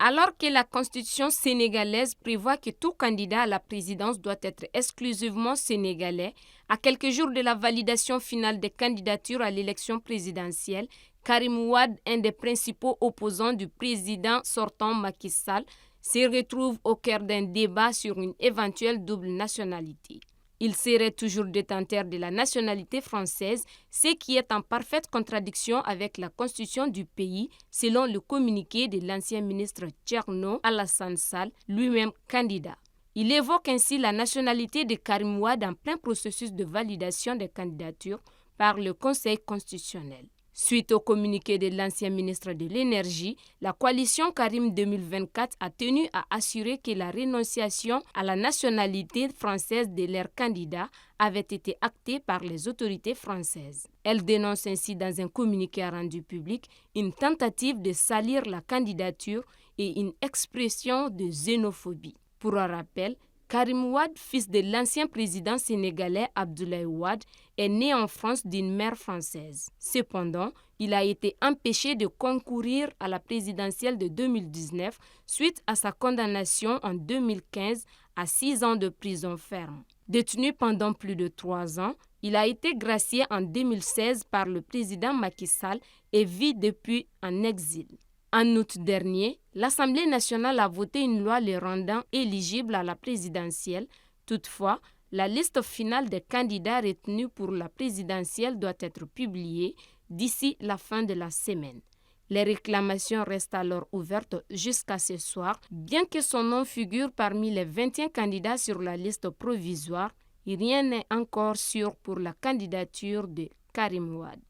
Alors que la constitution sénégalaise prévoit que tout candidat à la présidence doit être exclusivement sénégalais, à quelques jours de la validation finale des candidatures à l'élection présidentielle, Karim Wade, un des principaux opposants du président sortant Macky Sall, se retrouve au cœur d'un débat sur une éventuelle double nationalité. Il serait toujours détenteur de la nationalité française, ce qui est en parfaite contradiction avec la constitution du pays, selon le communiqué de l'ancien ministre Thierno Alassane Sall, lui-même candidat. Il évoque ainsi la nationalité de Karim Wade en plein processus de validation des candidatures par le Conseil constitutionnel. Suite au communiqué de l'ancien ministre de l'Énergie, la coalition Karim 2024 a tenu à assurer que la renonciation à la nationalité française de leur candidat avait été actée par les autorités françaises. Elle dénonce ainsi dans un communiqué rendu public une tentative de salir la candidature et une expression de xénophobie. Pour un rappel, Karim Wade, fils de l'ancien président sénégalais Abdoulaye Wade, est né en France d'une mère française. Cependant, il a été empêché de concourir à la présidentielle de 2019 suite à sa condamnation en 2015 à 6 ans de prison ferme. Détenu pendant plus de 3 ans, il a été gracié en 2016 par le président Macky Sall et vit depuis en exil. En août dernier, l'Assemblée nationale a voté une loi le rendant éligible à la présidentielle. Toutefois, la liste finale des candidats retenus pour la présidentielle doit être publiée d'ici la fin de la semaine. Les réclamations restent alors ouvertes jusqu'à ce soir. Bien que son nom figure parmi les 21 candidats sur la liste provisoire, rien n'est encore sûr pour la candidature de Karim Wade.